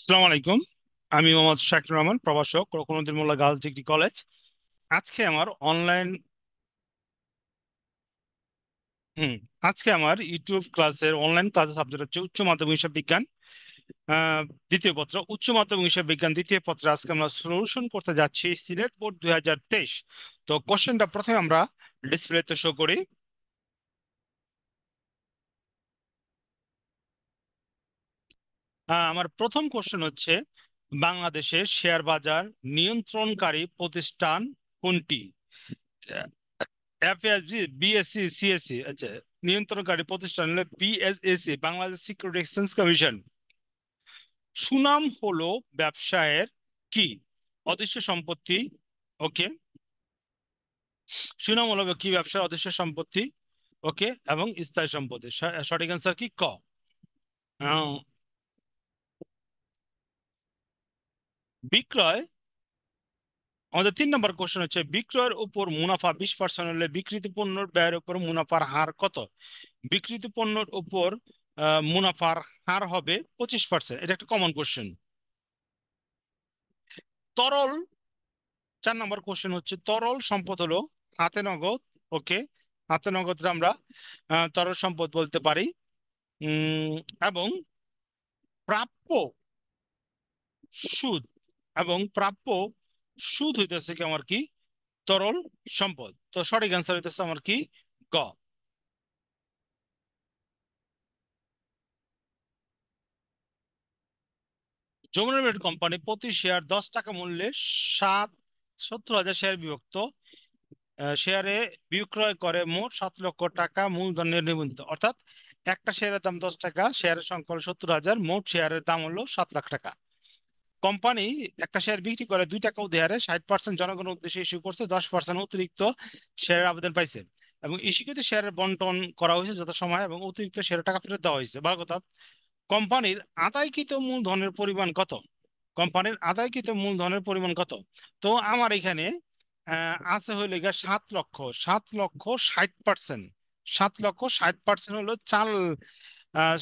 আসসালামু আলাইকুম। আমি মোহাম্মদ শাকির রহমান, প্রভাষক, রকুনুদ্দিন মোল্লা গার্লস ডিগ্রি কলেজ। আজকে আমার অনলাইন হুম আজকে আমার ইউটিউব ক্লাসের অনলাইন ক্লাসের সাবজেক্ট হচ্ছে উচ্চ মাধ্যমিক হিসাব বিজ্ঞান, আহ, দ্বিতীয় পত্র। উচ্চ মাধ্যমিক হিসাব বিজ্ঞান দ্বিতীয় পত্রে আজকে আমরা সলিউশন করতে যাচ্ছি সিলেট বোর্ড 2023। তো কোশ্চেনটা প্রথমে আমরা ডিসপ্লেতে শো করি। আমার প্রথম কোশ্চেন হচ্ছে, বাংলাদেশের শেয়ার বাজার নিয়ন্ত্রণকারী প্রতিষ্ঠান কোনটি? FSB, BSc, CSC. আচ্ছা, নিয়ন্ত্রণকারী প্রতিষ্ঠান হলো BSAC, Bangladesh security exchange commission. সুনাম হলো ব্যবসায়ের কি? অদৃশ্য সম্পত্তি। ওকে। সুনাম হলো কি ব্যবসার? অদৃশ্য সম্পত্তি। ওকে, এবং স্থায়ী সম্পত্তি। সঠিক অ্যান্সার কি? ক। আহ, বিক্রয়। আমাদের 3 নম্বর কোশ্চেন হচ্ছে, বিক্রয়ের উপর মুনাফা 20% হলে বিক্রিত পণ্যের ব্যয়ের উপর মুনাফার হার কত? বিক্রিত পণ্যের উপর মুনাফার হার হবে 25%। এটা একটা কমন কোশ্চেন। তরল। 4 নম্বর কোশ্চেন হচ্ছে, তরল সম্পদ হলো হাতে নগদ। ওকে। হাতে নগদ আমরা তরল সম্পদ বলতে পারি। উম, এবং প্রাপ্য সুদ, এবং প্রাপ্য সুদ হইতেছে কি আমার কি? তরল সম্পদ। তো সঠিক অ্যান্সার হইতেছে আমার কি? গ। যমুনা লিমিটেড কোম্পানি প্রতি শেয়ার 10 টাকা মূল্যে 70,000 শেয়ার বিভক্ত শেয়ারে বিক্রয় করে মোট 7 লক্ষ টাকা মূলধনের নিবন্ধিত, অর্থাৎ একটা শেয়ারের দাম 10 টাকা, শেয়ারের সংখ্যা হলো 70,000, মোট শেয়ারের দাম হলো 7 লাখ টাকা। কোম্পানি একটা শেয়ার বিক্রি করে 2 টাকা উধারে 60% জনগণের উদ্দেশ্যে ইস্যু করছে, 10% অতিরিক্ত শেয়ারের আবেদন পাইছে, এবং ইস্যুকৃত শেয়ারের বন্টন করা হয়েছে যথাসময়, এবং অতিরিক্ত শেয়ারের টাকা ফেরত দেওয়া হয়েছে। ভালো কথা। কোম্পানির আদায়কৃত মূলধনের পরিমাণ কত? কোম্পানির আদায়কৃত মূলধনের পরিমাণ কত? তো আমার এখানে আছে হইলে গিয়া 7 লক্ষ। 7 লক্ষ 60%। 7 লক্ষ 60% হলো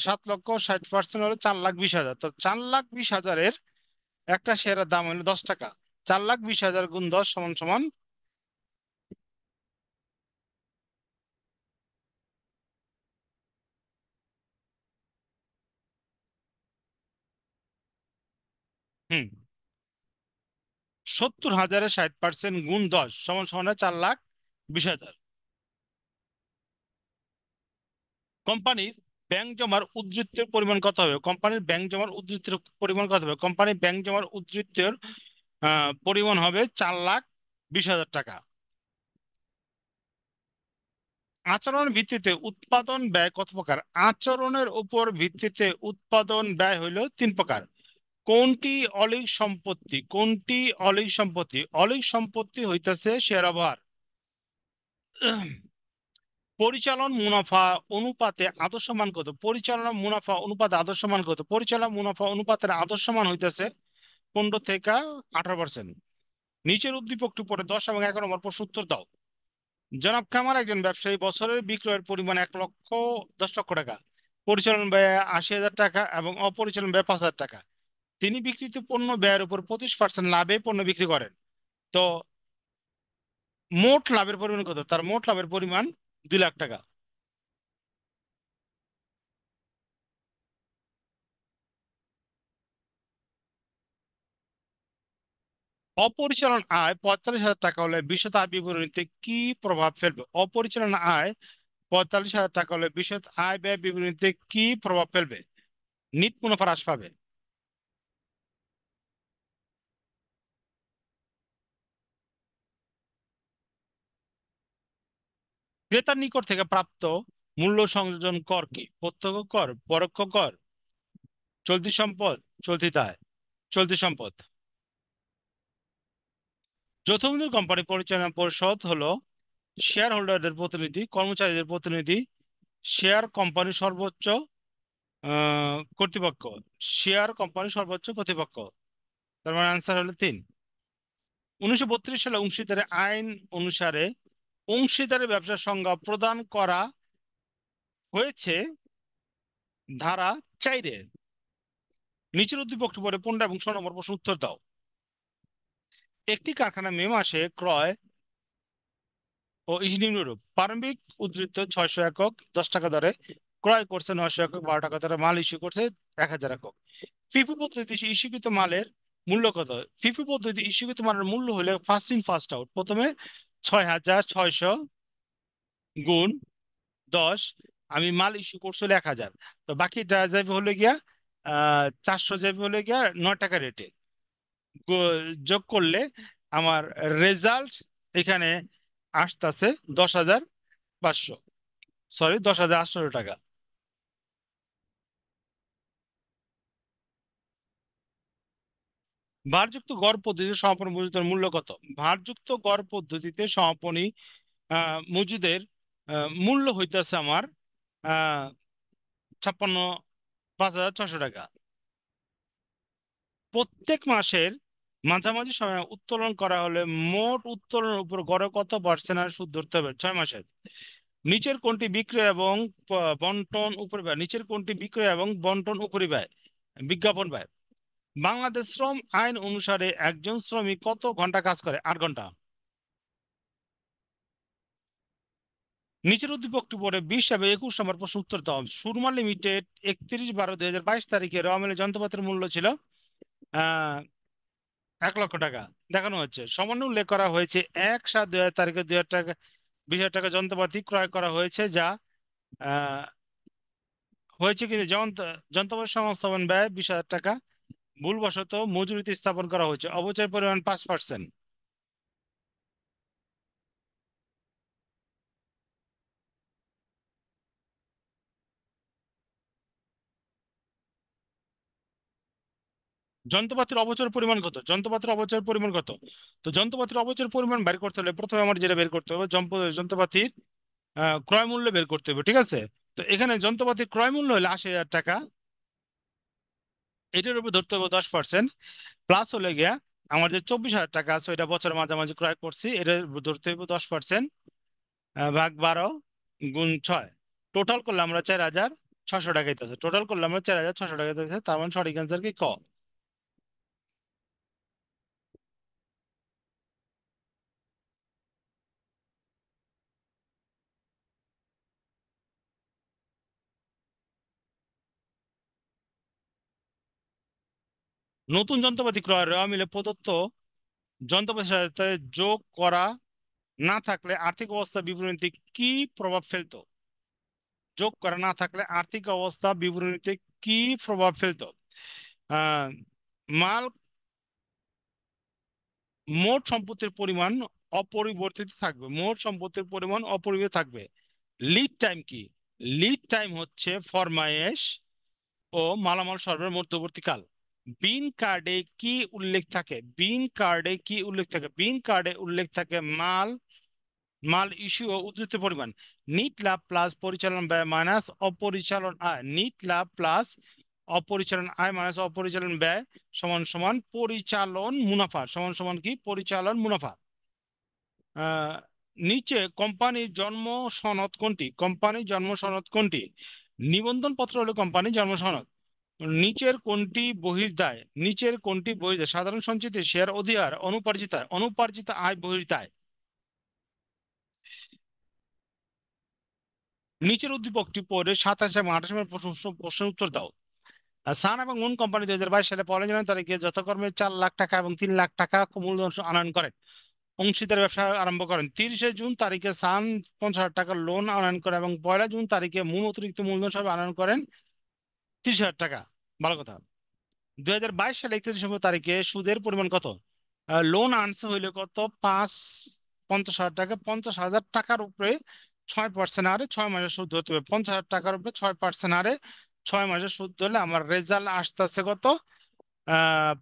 7 লক্ষ 60% হলো 4,20,000। তো 4,20,000-এর একটা শেয়ারের দাম হলো 10 টাকা। 4,20,000 গুণ 10 সমান সমান। হুম 70,000-এর 60% গুণ 10 সমান সমান হয় 4,20,000। কোম্পানির ব্যাংক জমার উদ্ধৃতের পরিমাণ কত হবে? কোম্পানির ব্যাংক জমার উদ্ধৃতের পরিমাণ কত হবে? কোম্পানির ব্যাংক জমার উদ্ধৃতের পরিমাণ হবে 4,20,000 টাকা। আচরণ ভিত্তিতে উৎপাদন ব্যয় কত প্রকার? আচরণের উপর ভিত্তিতে উৎপাদন ব্যয় হইল 3 প্রকার। কোনটি অলিক সম্পত্তি? কোনটি অলিক সম্পত্তি? অলিক সম্পত্তি হইতেছে শেয়ার ওভার। পরিচালন মুনাফা অনুপাতে আদর্শ মান কত? পরিচালনা মুনাফা অনুপাতে আদর্শ মান কত? পরিচালনা মুনাফা অনুপাতের আদর্শ মান হইতেছে 15 থেকে 18%। নিচের উদ্দীপকটি পড়ে 10 এবং 11 নম্বর প্রশ্ন উত্তর দাও। জনাব কামাল একজন ব্যবসায়ী, বছরের বিক্রয়ের পরিমাণ 1,10,00,000 টাকা, পরিচালন ব্যয় 80,000 টাকা এবং অপরিচালন ব্যয় 5,000 টাকা। তিনি বিক্রিত পণ্য ব্যয়ের উপর 25% লাভে পণ্য বিক্রি করেন। তো মোট লাভের পরিমাণ কত? তার মোট লাভের পরিমাণ 2 লাখ টাকা। অপরিচালন আয় 45,000 টাকা হলে বিশদ আয় বিবরণীতে কি প্রভাব ফেলবে? অপরিচালন আয় 45,000 টাকা হলে বিশদ আয় ব্যয় বিবরণীতে কি প্রভাব ফেলবে? নিট মুনাফা হ্রাস পাবে। ক্রেতার নিকট থেকে প্রাপ্ত মূল্য সংযোজন কর কি? প্রত্যক্ষ কর, পরোক্ষ কর, চলতি সম্পদ, চলতি দায়? চলতি সম্পদ। যৌথ মূলধন কোম্পানি পরিচালনা পরিষদ হলো শেয়ার হোল্ডারদের প্রতিনিধি, কর্মচারীদের প্রতিনিধি, শেয়ার কোম্পানির সর্বোচ্চ কর্তৃপক্ষ। শেয়ার কোম্পানির সর্বোচ্চ কর্তৃপক্ষ। তার মানে আনসার হলো 3। 1932 সালে অংশীদারের আইন অনুসারে অংশীদারের ব্যবসার সংজ্ঞা প্রদান করা হয়েছে ধারা 4-এ। নিচের উদ্দীপকটি পরে 15 এবং 16 নম্বর প্রশ্ন উত্তর দাও। একটি কারখানা মে মাসে ক্রয় ও নিম্নরূপ: প্রারম্ভিক উদ্ধৃত 600 একক 10 টাকা দরে, ক্রয় করছে 900 একক 12 টাকা দরে, মাল ইস্যু করছে 1000 একক। ফিফি পদ্ধতিতে ইস্যুকৃত মালের মূল্য কত? ফিফি পদ্ধতি ইস্যুকৃত মালের মূল্য হলে ফার্স্ট ইন ফার্স্ট আউট, প্রথমে 6600 গুণ 10, আমি মাল ইস্যু করছি হলো 1000, তো বাকি যা যাবে হলো গিয়া 400 যাবে হলো গিয়া 9 টাকা রেটে, যোগ করলে আমার রেজাল্ট এখানে আসতেছে 10,500, সরি 10,800 টাকা। ভারযুক্ত গড় পদ্ধতিতে সমাপনী মজুদের মূল্য কত? ভারযুক্ত গড় পদ্ধতিতে সমাপনী মজুদের মূল্য হইতেছে আমার 56,5,600 টাকা। প্রত্যেক মাসের মাঝামাঝি সময়ে উত্তোলন করা হলে মোট উত্তোলনের উপর গড়ে কত পার্সেন্ট আর সুদ ধরতে হবে? 6 মাসের। নিচের কোনটি বিক্রয় এবং বন্টন উপরিব্যয়? নিচের কোনটি বিক্রয় এবং বন্টন উপরিব্যয়? বিজ্ঞাপন ব্যয়। বাংলাদেশ শ্রম আইন অনুসারে একজন শ্রমিক কত ঘন্টা কাজ করে? 8 ঘন্টা। নিচের উদ্দীপকটি পড়ে 20 এবং 21 নম্বর প্রশ্ন উত্তর দাও। সুরমা লিমিটেড 31/12/2022 তারিখে র মিলে যন্ত্রপাতির মূল্য ছিল 1 লক্ষ টাকা দেখানো হচ্ছে। সামান্য উল্লেখ করা হয়েছে 1/7/2000 তারিখে 2,000 টাকা 20,000 টাকা যন্ত্রপাতি ক্রয় করা হয়েছে, যা আহ, হয়েছে কিন্তু যন্ত্রপাতি সংস্থাপন ব্যয় 20,000 টাকা। ভুলবশত মজুরিতে স্থাপন করা হয়েছে, অবচয় পরিমাণ 5%। যন্ত্রপাতির অবচয়ের পরিমাণ কত? যন্ত্রপাতির অবচয়ের পরিমাণ কত? তো যন্ত্রপাতির অবচয়ের পরিমাণ বের করতে হলে প্রথমে আমার যেটা বের করতে হবে, যন্ত্রপাতির ক্রয় মূল্য বের করতে হবে, ঠিক আছে? তো এখানে যন্ত্রপাতির ক্রয় মূল্য হলে 80,000 টাকা, এটার উপর ধরতে হবে 10%, প্লাস হলে গিয়া আমার যে 24,000 টাকা আছে ওইটা বছরের মাঝামাঝি ক্রয় করছি, এটার উপর ধরতে হবে 10%, ভাগ 12 গুণ 6, টোটাল করলে আমরা 4,600 টাকা দিতেছে। টোটাল করলে আমরা 4,600 টাকা দিতেছে, তার মানে সঠিক অ্যান্সার কি ক? নতুন যন্ত্রপাতি ক্রয় রেওয়া মিলে প্রদত্ত যন্ত্রপাতির সাথে যোগ করা না থাকলে আর্থিক অবস্থা বিবরণীতে কি প্রভাব ফেলতো? যোগ করা না থাকলে আর্থিক অবস্থা বিবরণীতে কি প্রভাব ফেলতো? আহ মাল মোট সম্পত্তির পরিমাণ অপরিবর্তিত থাকবে, মোট সম্পত্তির পরিমাণ অপরিবর্তিত থাকবে। লিড টাইম কি? লিড টাইম হচ্ছে ফরমায়েশ ও মালামাল সরবরাহের মধ্যবর্তীকাল। বিন কার্ডে কি উল্লেখ থাকে? বিন কার্ডে কি উল্লেখ থাকে? বিন কার্ডে উল্লেখ থাকে মাল মাল ইস্যু ও উদ্ধৃত পরিমাণ। নিট লাভ প্লাস পরিচালন ব্যয় মাইনাস অপরিচালন আয়, নিট লাভ প্লাস অপরিচালন আয় মাইনাস অপরিচালন ব্যয় সমান সমান পরিচালন মুনাফা, সমান সমান কি? পরিচালন মুনাফা। আহ নিচে কোম্পানির জন্ম সনদ কোনটি? কোম্পানির জন্ম সনদ কোনটি? নিবন্ধন পত্র হলো কোম্পানির জন্ম সনদ। নিচের কোনটি বহির্দায়? নিচের কোনটি বহির্দায়? সাধারণ সঞ্চিতি, শেয়ার অধিকার, অনুপার্জিত আয়। অনুপার্জিত আয় বহির্দায়। নিচের উদ্দীপকটি পড়ে 27 এবং 28 নম্বর প্রশ্নের উত্তর দাও। সান এবং মুন কোম্পানি 2022 সালে 1 জানুয়ারি তারিখে যথাক্রমে 4 লাখ টাকা এবং 3 লাখ টাকা মূলধন আনয়ন করেন, অংশীদার ব্যবসা আরম্ভ করেন। 30শে জুন তারিখে সান 50,000 টাকা লোন আনয়ন করে এবং 1 জুন তারিখে মুন অতিরিক্ত মূলধন সহ আনয়ন করেন 30,000 টাকা। ভালো কথা। 2022 সালে 31 তারিখে সুদের পরিমাণ কত? লোন আনছে হইলে কত? 50,000 টাকা। 50,000 টাকার উপরে 6% হারে 6 মাসের সুদ হতে হবে। 50,000 টাকার উপরে 6% হারে 6 মাসের সুদ হলে আমার রেজাল্ট আসতেছে কত?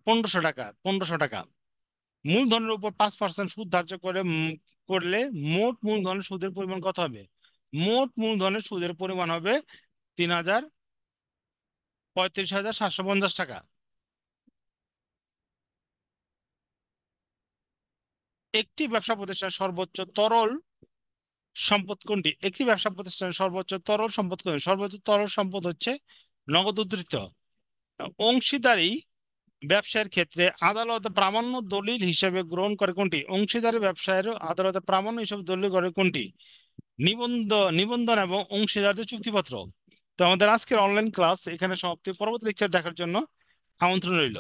1,500 টাকা। 1,500 টাকা। মূলধনের উপর 5% সুদ ধার্য করলে মোট মূলধনের সুদের পরিমাণ কত হবে? মোট মূলধনের সুদের পরিমাণ হবে 35,750 টাকা। একটি ব্যবসা প্রতিষ্ঠানের সর্বোচ্চ তরল সম্পদ কোনটি? একটি ব্যবসা প্রতিষ্ঠানের সর্বোচ্চ তরল সম্পদ কোনটি? সর্বোচ্চ তরল সম্পদ হচ্ছে নগদ উদ্ধৃত। অংশীদারি ব্যবসায়ের ক্ষেত্রে আদালত প্রামাণ্য দলিল হিসেবে গ্রহণ করে কোনটি? অংশীদারি ব্যবসায়ের আদালত প্রামাণ্য হিসেবে দলিল করে কোনটি? নিবন্ধন এবং অংশীদারদের চুক্তিপত্র। তো আমাদের আজকের অনলাইন ক্লাস এখানে সমাপ্তি। পরবর্তী লেকচার দেখার জন্য আমন্ত্রণ রইল।